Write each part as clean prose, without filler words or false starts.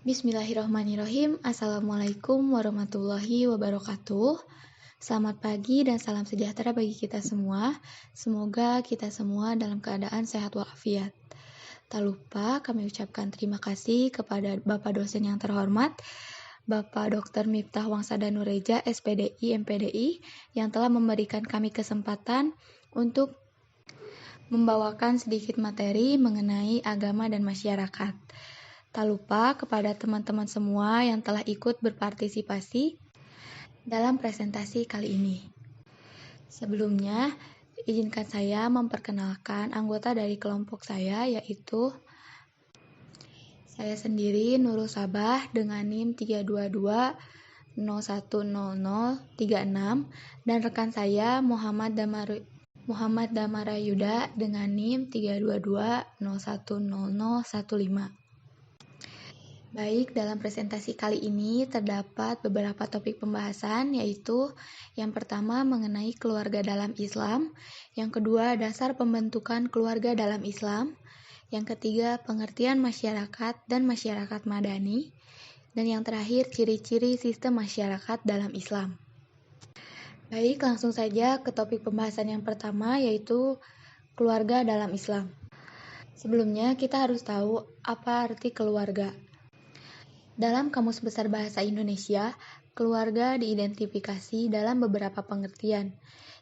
Bismillahirrahmanirrahim. Assalamualaikum warahmatullahi wabarakatuh. Selamat pagi dan salam sejahtera bagi kita semua. Semoga kita semua dalam keadaan sehat walafiat. Tak lupa kami ucapkan terima kasih kepada Bapak dosen yang terhormat, Bapak Dr. Miftah Wangsada Nureja, SPDI, MPDI, yang telah memberikan kami kesempatan untuk membawakan sedikit materi mengenai agama dan masyarakat. Tak lupa kepada teman-teman semua yang telah ikut berpartisipasi dalam presentasi kali ini. Sebelumnya, izinkan saya memperkenalkan anggota dari kelompok saya, yaitu saya sendiri, Nurul Sabah, dengan NIM 322010036, dan rekan saya, Muhammad Damarayuda, dengan NIM 322010015. Baik, dalam presentasi kali ini terdapat beberapa topik pembahasan, yaitu yang pertama mengenai keluarga dalam Islam, yang kedua dasar pembentukan keluarga dalam Islam, yang ketiga pengertian masyarakat dan masyarakat madani, dan yang terakhir ciri-ciri sistem masyarakat dalam Islam. Baik, langsung saja ke topik pembahasan yang pertama, yaitu keluarga dalam Islam. Sebelumnya, kita harus tahu apa arti keluarga. Dalam Kamus Besar Bahasa Indonesia, keluarga diidentifikasi dalam beberapa pengertian,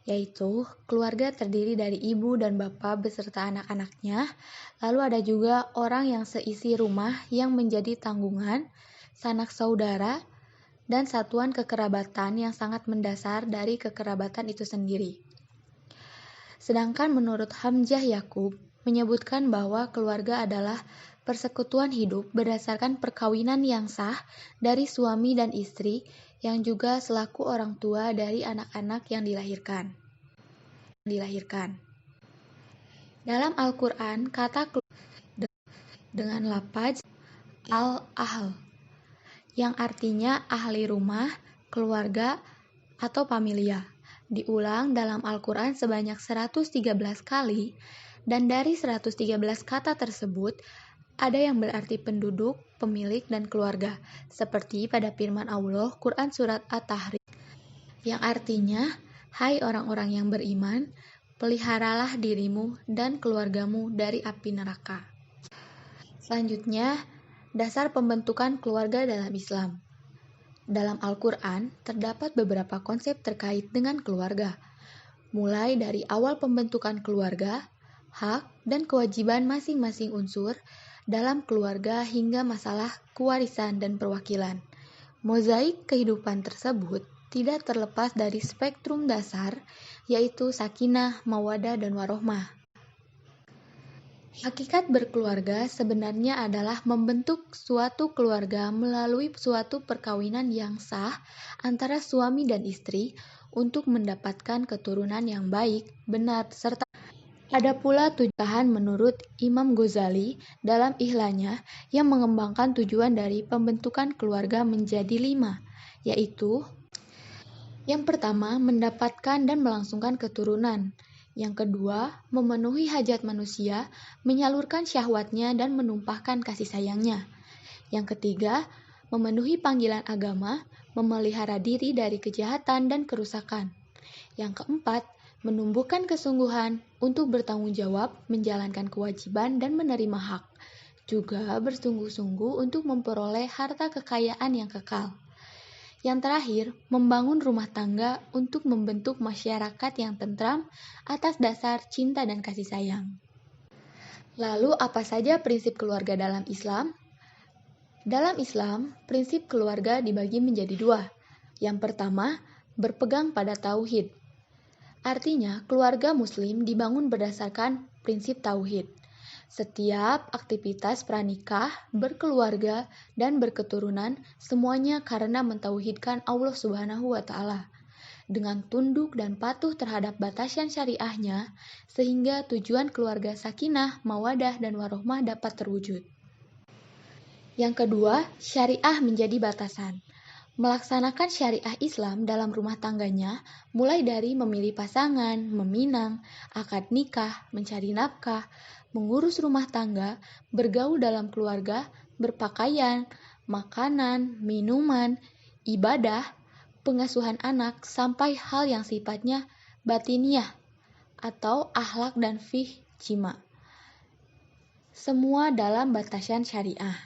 yaitu keluarga terdiri dari ibu dan bapak beserta anak-anaknya, lalu ada juga orang yang seisi rumah yang menjadi tanggungan, sanak saudara, dan satuan kekerabatan yang sangat mendasar dari kekerabatan itu sendiri. Sedangkan menurut Hamzah Yakub, menyebutkan bahwa keluarga adalah persekutuan hidup berdasarkan perkawinan yang sah dari suami dan istri yang juga selaku orang tua dari anak-anak yang dilahirkan. Dalam Al-Quran, kata keluarga dengan lafaz al-ahl, yang artinya ahli rumah, keluarga, atau familia, diulang dalam Al-Quran sebanyak 113 kali, dan dari 113 kata tersebut, ada yang berarti penduduk, pemilik, dan keluarga, seperti pada firman Allah, Quran Surat At-Tahrim, yang artinya, hai orang-orang yang beriman, peliharalah dirimu dan keluargamu dari api neraka. Selanjutnya, dasar pembentukan keluarga dalam Islam. Dalam Al-Quran, terdapat beberapa konsep terkait dengan keluarga, mulai dari awal pembentukan keluarga, hak, dan kewajiban masing-masing unsur dalam keluarga hingga masalah kewarisan dan perwakilan. Mozaik kehidupan tersebut tidak terlepas dari spektrum dasar, yaitu sakinah, mawadah, dan warohmah. Hakikat berkeluarga sebenarnya adalah membentuk suatu keluarga melalui suatu perkawinan yang sah antara suami dan istri untuk mendapatkan keturunan yang baik, benar, serta ada pula tujuan menurut Imam Ghazali dalam Ihlanya yang mengembangkan tujuan dari pembentukan keluarga menjadi 5, yaitu yang pertama, mendapatkan dan melangsungkan keturunan. Yang kedua, memenuhi hajat manusia, menyalurkan syahwatnya dan menumpahkan kasih sayangnya. Yang ketiga, memenuhi panggilan agama, memelihara diri dari kejahatan dan kerusakan. Yang keempat, menumbuhkan kesungguhan untuk bertanggung jawab, menjalankan kewajiban, dan menerima hak. Juga bersungguh-sungguh untuk memperoleh harta kekayaan yang kekal. Yang terakhir, membangun rumah tangga untuk membentuk masyarakat yang tentram atas dasar cinta dan kasih sayang. Lalu, apa saja prinsip keluarga dalam Islam? Dalam Islam, prinsip keluarga dibagi menjadi 2. Yang pertama, berpegang pada tauhid. Artinya, keluarga muslim dibangun berdasarkan prinsip tauhid. Setiap aktivitas pranikah, berkeluarga, dan berketurunan semuanya karena mentauhidkan Allah Subhanahu wa Ta'ala dengan tunduk dan patuh terhadap batasan syariahnya, sehingga tujuan keluarga sakinah, mawadah, dan warohmah dapat terwujud. Yang kedua, syariah menjadi batasan. Melaksanakan syariah Islam dalam rumah tangganya, mulai dari memilih pasangan, meminang, akad nikah, mencari nafkah, mengurus rumah tangga, bergaul dalam keluarga, berpakaian, makanan, minuman, ibadah, pengasuhan anak, sampai hal yang sifatnya batiniah atau akhlak dan jima. Semua dalam batasan syariah.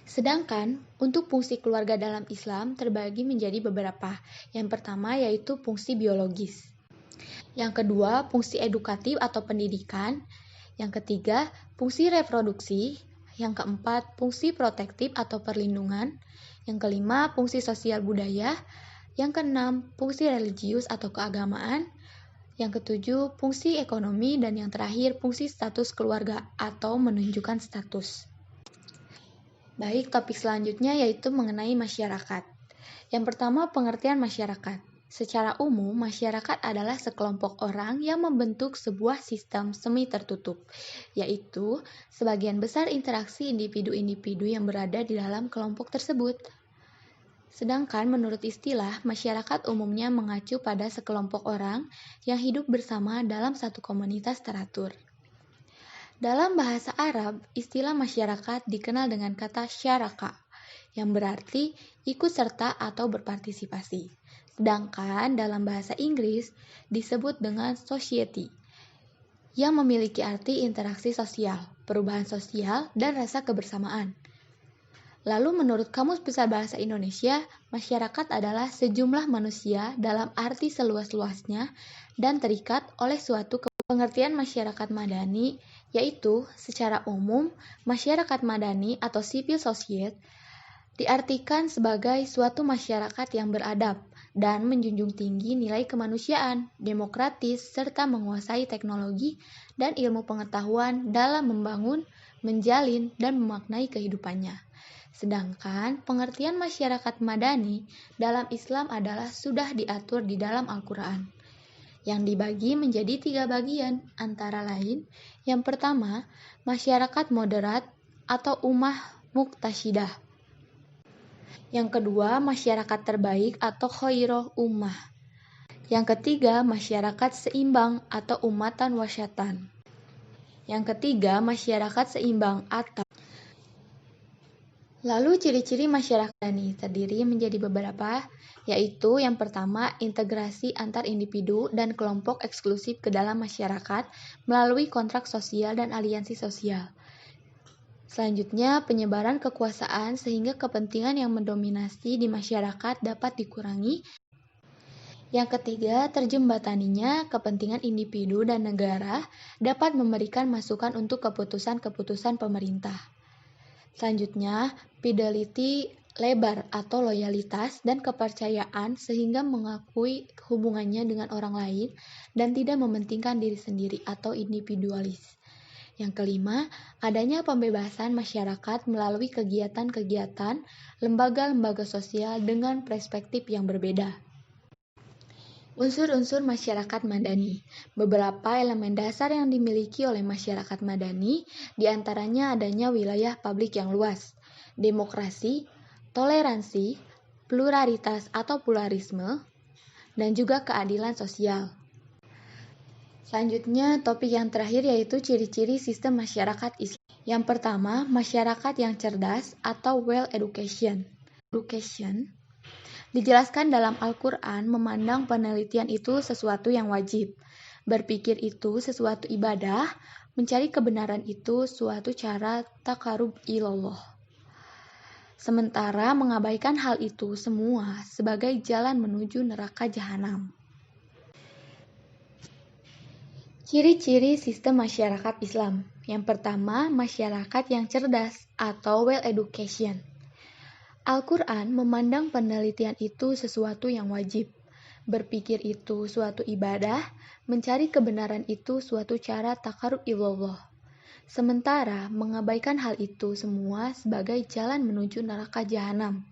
Sedangkan untuk fungsi keluarga dalam Islam terbagi menjadi beberapa. Yang pertama yaitu fungsi biologis. Yang kedua, fungsi edukatif atau pendidikan. Yang ketiga, fungsi reproduksi. Yang keempat, fungsi protektif atau perlindungan. Yang kelima, fungsi sosial budaya. Yang keenam, fungsi religius atau keagamaan. Yang ketujuh, fungsi ekonomi. Dan yang terakhir, fungsi status keluarga atau menunjukkan status. Baik, topik selanjutnya yaitu mengenai masyarakat. Yang pertama, pengertian masyarakat. Secara umum, masyarakat adalah sekelompok orang yang membentuk sebuah sistem semi tertutup, yaitu sebagian besar interaksi individu-individu yang berada di dalam kelompok tersebut. Sedangkan menurut istilah, masyarakat umumnya mengacu pada sekelompok orang yang hidup bersama dalam satu komunitas teratur. Dalam bahasa Arab, istilah masyarakat dikenal dengan kata syaraka, yang berarti ikut serta atau berpartisipasi. Sedangkan dalam bahasa Inggris disebut dengan society, yang memiliki arti interaksi sosial, perubahan sosial, dan rasa kebersamaan. Lalu menurut Kamus Besar Bahasa Indonesia, masyarakat adalah sejumlah manusia dalam arti seluas-luasnya dan terikat oleh suatu pengertian masyarakat madani, yaitu secara umum masyarakat madani atau civil society diartikan sebagai suatu masyarakat yang beradab dan menjunjung tinggi nilai kemanusiaan, demokratis, serta menguasai teknologi dan ilmu pengetahuan dalam membangun, menjalin, dan memaknai kehidupannya. Sedangkan pengertian masyarakat madani dalam Islam adalah sudah diatur di dalam Al-Quran, yang dibagi menjadi 3 bagian, antara lain, yang pertama, masyarakat moderat atau ummah muqtasyidah. Yang kedua, masyarakat terbaik atau khairul ummah. Yang ketiga, masyarakat seimbang atau ummatan wasyatan. Yang ketiga, masyarakat seimbang atau. Lalu ciri-ciri masyarakat madani terdiri menjadi beberapa, yaitu yang pertama, integrasi antar individu dan kelompok eksklusif ke dalam masyarakat melalui kontrak sosial dan aliansi sosial. Selanjutnya, penyebaran kekuasaan sehingga kepentingan yang mendominasi di masyarakat dapat dikurangi. Yang ketiga, terjembataninya kepentingan individu dan negara dapat memberikan masukan untuk keputusan-keputusan pemerintah. Selanjutnya, fidelity lebar atau loyalitas dan kepercayaan sehingga mengakui hubungannya dengan orang lain dan tidak mementingkan diri sendiri atau individualis. Yang kelima, adanya pembebasan masyarakat melalui kegiatan-kegiatan lembaga-lembaga sosial dengan perspektif yang berbeda. Unsur-unsur masyarakat madani. Beberapa elemen dasar yang dimiliki oleh masyarakat madani, diantaranya adanya wilayah publik yang luas, demokrasi, toleransi, pluralitas atau pluralisme, dan juga keadilan sosial. Selanjutnya, topik yang terakhir yaitu ciri-ciri sistem masyarakat Islam. Yang pertama, masyarakat yang cerdas atau well education. Dijelaskan dalam Al-Quran, memandang penelitian itu sesuatu yang wajib. Berpikir itu sesuatu ibadah, mencari kebenaran itu suatu cara taqarrub ilallah. Sementara mengabaikan hal itu semua sebagai jalan menuju neraka jahanam. Ciri-ciri sistem masyarakat Islam. Yang pertama, masyarakat yang cerdas atau well education. Al-Quran memandang penelitian itu sesuatu yang wajib. Berpikir itu suatu ibadah, mencari kebenaran itu suatu cara taqarrub ilallah. Sementara mengabaikan hal itu semua sebagai jalan menuju neraka jahanam.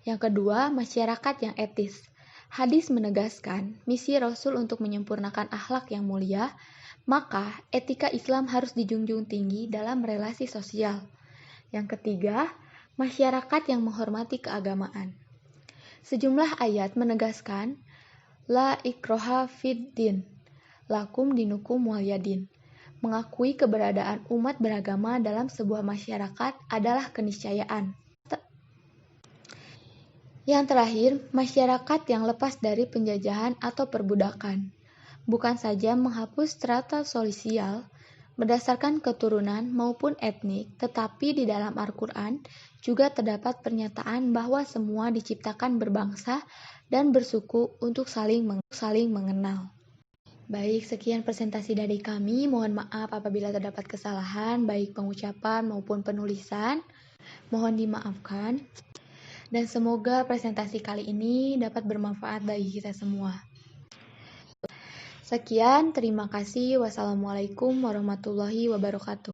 Yang kedua, masyarakat yang etis. Hadis menegaskan misi Rasul untuk menyempurnakan akhlak yang mulia, maka etika Islam harus dijunjung tinggi dalam relasi sosial. Yang ketiga, masyarakat yang menghormati keagamaan. Sejumlah ayat menegaskan la ikraha fid din, lakum dinukum waliyadin, Mengakui keberadaan umat beragama dalam sebuah masyarakat adalah keniscayaan. Yang terakhir, masyarakat yang lepas dari penjajahan atau perbudakan. Bukan saja menghapus strata sosial berdasarkan keturunan maupun etnik, tetapi di dalam Al-Quran juga terdapat pernyataan bahwa semua diciptakan berbangsa dan bersuku untuk saling mengenal. Baik, sekian presentasi dari kami. Mohon maaf apabila terdapat kesalahan, baik pengucapan maupun penulisan. Mohon dimaafkan. Dan semoga presentasi kali ini dapat bermanfaat bagi kita semua. Sekian, terima kasih. Wassalamualaikum warahmatullahi wabarakatuh.